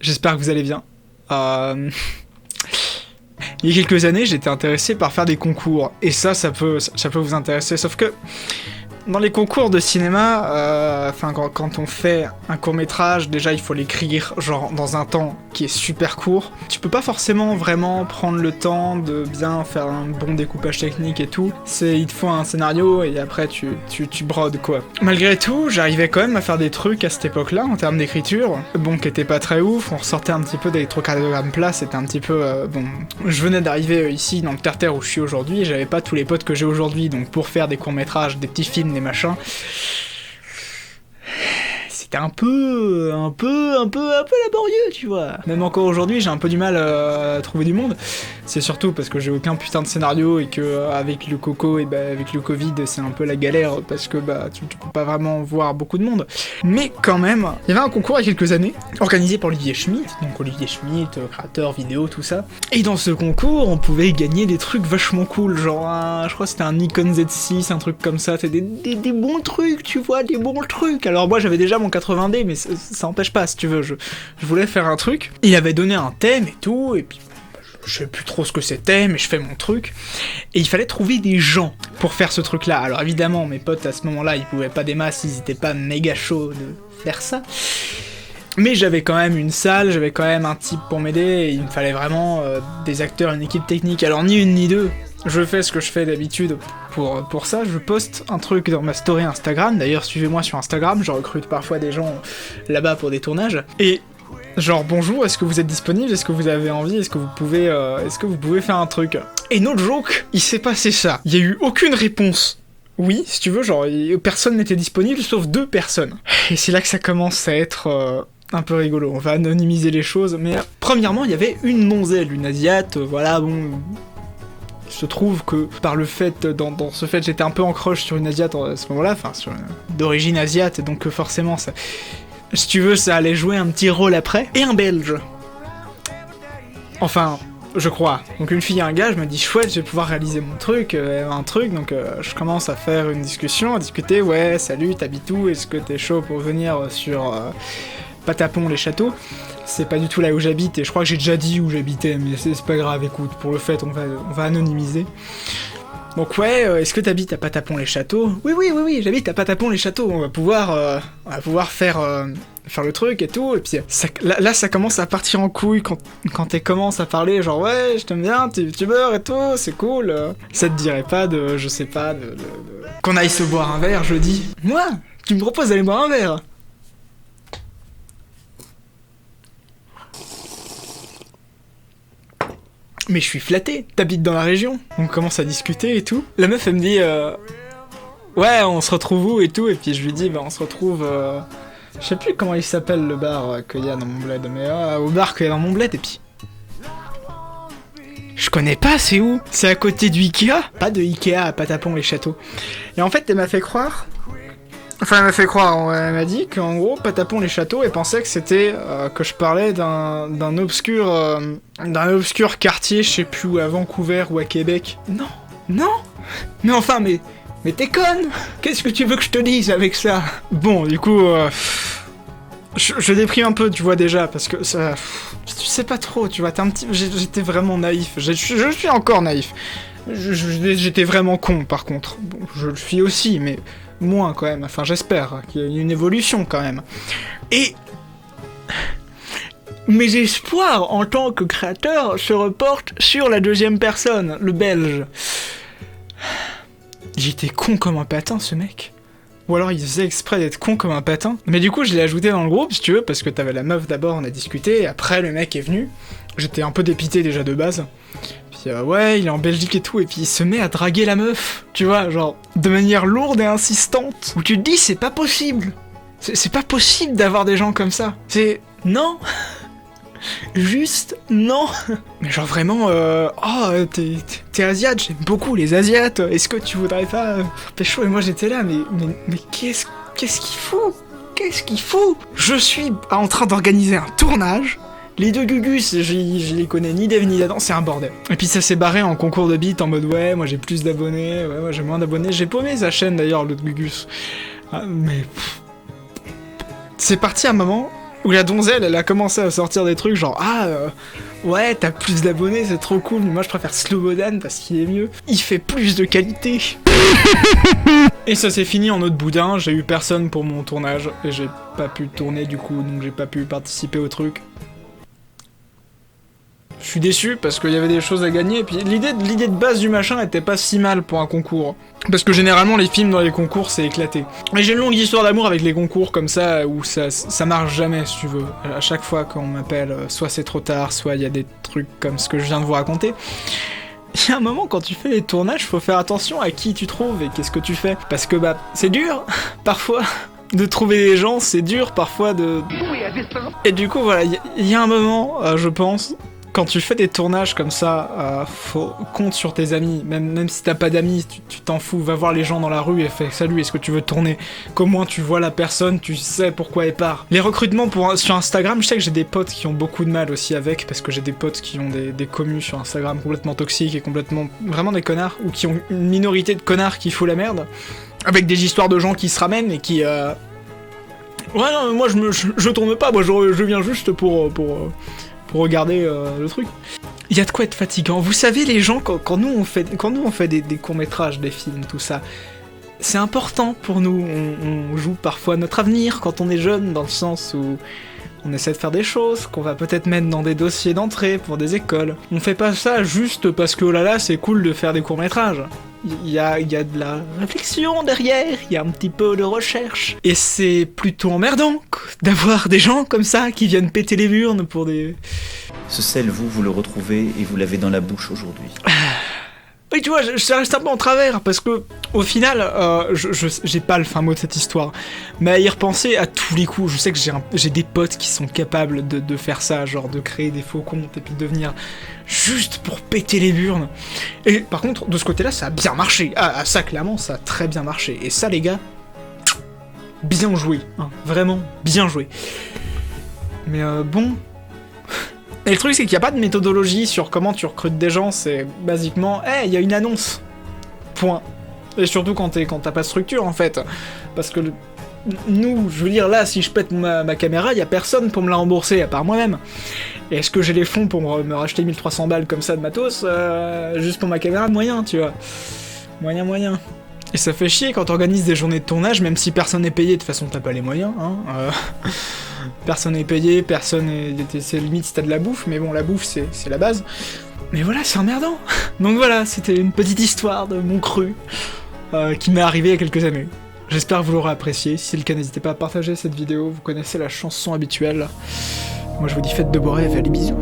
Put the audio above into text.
j'espère que vous allez bien. Il y a quelques années, j'étais intéressé par faire des concours, et ça peut vous intéresser, sauf que dans les concours de cinéma, quand on fait un court-métrage, déjà il faut l'écrire genre dans un temps qui est super court. Tu peux pas forcément vraiment prendre le temps de bien faire un bon découpage technique et tout. Il te faut un scénario et après tu brodes quoi. Malgré tout, j'arrivais quand même à faire des trucs à cette époque-là en termes d'écriture, bon qui étaient pas très ouf, on ressortait un petit peu d'électrocardiogramme plat, c'était un petit peu bon. Je venais d'arriver ici dans le terre-terre où je suis aujourd'hui et j'avais pas tous les potes que j'ai aujourd'hui, donc pour faire des courts-métrages, des petits films, des machins, c'était un peu laborieux, tu vois. Même encore aujourd'hui, j'ai un peu du mal à trouver du monde. C'est surtout parce que j'ai aucun putain de scénario et que avec le coco et avec le Covid, c'est un peu la galère parce que tu peux pas vraiment voir beaucoup de monde. Mais quand même, il y avait un concours il y a quelques années organisé par Olivier Schmitt, donc Olivier Schmitt, créateur vidéo, tout ça. Et dans ce concours, on pouvait gagner des trucs vachement cool, genre je crois que c'était un Nikon Z6, un truc comme ça, c'était des bons trucs, tu vois, des bons trucs. Alors moi j'avais déjà mon 80D, mais ça empêche pas, si tu veux, je voulais faire un truc. Il avait donné un thème et tout, et puis je sais plus trop ce que c'était, mais je fais mon truc. Et il fallait trouver des gens pour faire ce truc-là. Alors évidemment, mes potes à ce moment-là, ils pouvaient pas des masses, ils étaient pas méga chauds de faire ça. Mais j'avais quand même une salle, j'avais quand même un type pour m'aider, et il me fallait vraiment des acteurs, une équipe technique. Alors ni une ni deux, je fais ce que je fais d'habitude pour ça, je poste un truc dans ma story Instagram, d'ailleurs suivez-moi sur Instagram, je recrute parfois des gens là-bas pour des tournages, et genre bonjour, est-ce que vous êtes disponible, est-ce que vous avez envie, est-ce que vous pouvez faire un truc. Et no joke, il s'est passé ça, il y a eu aucune réponse. Oui, si tu veux, genre personne n'était disponible sauf 2 personnes. Et c'est là que ça commence à être un peu rigolo, on va anonymiser les choses, mais premièrement il y avait une donzelle, une asiate, voilà bon... Il se trouve que par le fait, dans ce fait, j'étais un peu en crush sur une asiate à ce moment-là, enfin d'origine asiate, donc forcément ça... Si tu veux, ça allait jouer un petit rôle après. Et un belge. Enfin, je crois. Donc une fille et un gars, je me dis chouette, je vais pouvoir réaliser mon truc, donc je commence à faire une discussion, à discuter, ouais, salut, t'habites où, est-ce que t'es chaud pour venir sur Patapon les châteaux? C'est pas du tout là où j'habite, et je crois que j'ai déjà dit où j'habitais, mais c'est pas grave, écoute, pour le fait, on va anonymiser. Donc ouais, est-ce que t'habites à Patapon les châteaux? Oui, j'habite à Patapon les châteaux, on va pouvoir faire le truc et tout, et puis là ça commence à partir en couille quand t'es commences à parler, genre ouais, je t'aime bien, t'es youtubeur et tout, c'est cool, ça te dirait pas de, je sais pas, qu'on aille se boire un verre jeudi? Moi? Tu me proposes d'aller boire un verre? Mais je suis flatté, t'habites dans la région. On commence à discuter et tout. La meuf elle me dit ouais, on se retrouve où et tout, et puis je lui dis on se retrouve je sais plus comment il s'appelle le bar qu'il y a dans mon bled, mais au bar qu'il y a dans mon bled, et puis je connais pas, c'est où? C'est à côté du Ikea? Pas de Ikea à Patapon les châteaux. Et en fait elle m'a fait croire, elle m'a dit qu'en gros, Patapon les châteaux, elle pensait que c'était que je parlais d'un obscur quartier, je sais plus où, à Vancouver ou à Québec. Non. Mais enfin, mais t'es conne. Qu'est-ce que tu veux que je te dise avec ça? Bon, du coup, je déprime un peu, tu vois déjà, parce que ça, tu sais pas trop, tu vois, j'étais vraiment naïf. Je suis encore naïf. J'étais vraiment con, par contre. Bon, je le suis aussi, mais moins quand même, enfin j'espère qu'il y a une évolution quand même. Et mes espoirs en tant que créateur se reportent sur la deuxième personne, le belge. J'étais con comme un patin, ce mec. Ou alors il faisait exprès d'être con comme un patin. Mais du coup je l'ai ajouté dans le groupe, si tu veux, parce que t'avais la meuf d'abord, on a discuté, et après le mec est venu. J'étais un peu dépité déjà de base. Ouais, il est en Belgique et tout, et puis il se met à draguer la meuf, tu vois, genre, de manière lourde et insistante, où tu te dis, c'est pas possible. C'est pas possible d'avoir des gens comme ça. Non. Juste, non. Mais genre vraiment, t'es asiate, j'aime beaucoup les asiates, est-ce que tu voudrais pas pécho? Et moi j'étais là, mais qu'est-ce qu'il fout? Qu'est-ce qu'il fout? Je suis en train d'organiser un tournage. Les 2 Gugus, je les connais ni d'Eve ni d'Adam, c'est un bordel. Et puis ça s'est barré en concours de beat en mode ouais, moi j'ai plus d'abonnés, ouais, moi j'ai moins d'abonnés. J'ai paumé sa chaîne d'ailleurs, l'autre Gugus. Mais c'est parti à un moment où la donzelle, elle a commencé à sortir des trucs genre ouais, t'as plus d'abonnés, c'est trop cool, mais moi je préfère Slobodan parce qu'il est mieux. Il fait plus de qualité. Et ça s'est fini en autre boudin, j'ai eu personne pour mon tournage, et j'ai pas pu tourner du coup, donc j'ai pas pu participer au truc. Je suis déçu parce qu'il y avait des choses à gagner, et puis l'idée de base du machin était pas si mal pour un concours. Parce que généralement les films dans les concours c'est éclaté. Mais j'ai une longue histoire d'amour avec les concours comme ça, où ça marche jamais si tu veux. À chaque fois qu'on m'appelle, soit c'est trop tard, soit il y a des trucs comme ce que je viens de vous raconter. Il y a un moment quand tu fais les tournages, faut faire attention à qui tu trouves et qu'est-ce que tu fais. Parce que c'est dur, parfois. De trouver des gens, c'est dur parfois de... Et du coup voilà, il y a un moment, je pense... Quand tu fais des tournages comme ça, compte sur tes amis, même si t'as pas d'amis, tu t'en fous, va voir les gens dans la rue et fais « Salut, est-ce que tu veux tourner ?» Qu'au moins tu vois la personne, tu sais pourquoi elle part. Les recrutements sur Instagram, je sais que j'ai des potes qui ont beaucoup de mal aussi avec, parce que j'ai des potes qui ont des commus sur Instagram complètement toxiques et complètement... vraiment des connards, ou qui ont une minorité de connards qui fout la merde, avec des histoires de gens qui se ramènent et qui... Ouais non, mais moi je tourne pas, moi je viens juste pour regarder le truc. Il y a de quoi être fatigant. Vous savez, les gens, quand nous on fait des courts-métrages, des films, tout ça, c'est important pour nous. On joue parfois notre avenir quand on est jeune, dans le sens où on essaie de faire des choses qu'on va peut-être mettre dans des dossiers d'entrée pour des écoles. On fait pas ça juste parce que, oh là là, c'est cool de faire des courts-métrages. Il y a de la réflexion derrière, il y a un petit peu de recherche. Et c'est plutôt emmerdant d'avoir des gens comme ça qui viennent péter les burnes pour des... Ce sel, vous le retrouvez et vous l'avez dans la bouche aujourd'hui. Oui, tu vois, ça reste un peu en travers, parce que, au final, j'ai pas le fin mot de cette histoire, mais à y repenser à tous les coups, je sais que j'ai des potes qui sont capables de faire ça, genre de créer des faux comptes et puis de venir juste pour péter les burnes. Et par contre, de ce côté-là, ça a bien marché. Ah, ça, clairement, ça a très bien marché. Et ça, les gars, bien joué, hein, vraiment bien joué. Mais bon... Et le truc, c'est qu'il n'y a pas de méthodologie sur comment tu recrutes des gens, c'est basiquement « Hey, il y a une annonce !» Point. Et surtout quand t'as pas de structure, en fait. Parce que nous, je veux dire, là, si je pète ma caméra, il y a personne pour me la rembourser, à part moi-même. Et est-ce que j'ai les fonds pour me racheter 1300 balles comme ça de matos juste pour ma caméra? Moyen, tu vois. Moyen. Et ça fait chier quand t'organises des journées de tournage, même si personne n'est payé, de toute façon t'as pas les moyens, hein. Personne n'est payé, c'est limite si t'as de la bouffe, mais bon, la bouffe c'est la base. Mais voilà, c'est emmerdant. Donc voilà, c'était une petite histoire de mon cru qui m'est arrivé il y a quelques années. J'espère que vous l'aurez apprécié. Si c'est le cas, n'hésitez pas à partager cette vidéo. Vous connaissez la chanson habituelle. Moi je vous dis faites de beaux rêves, allez bisous.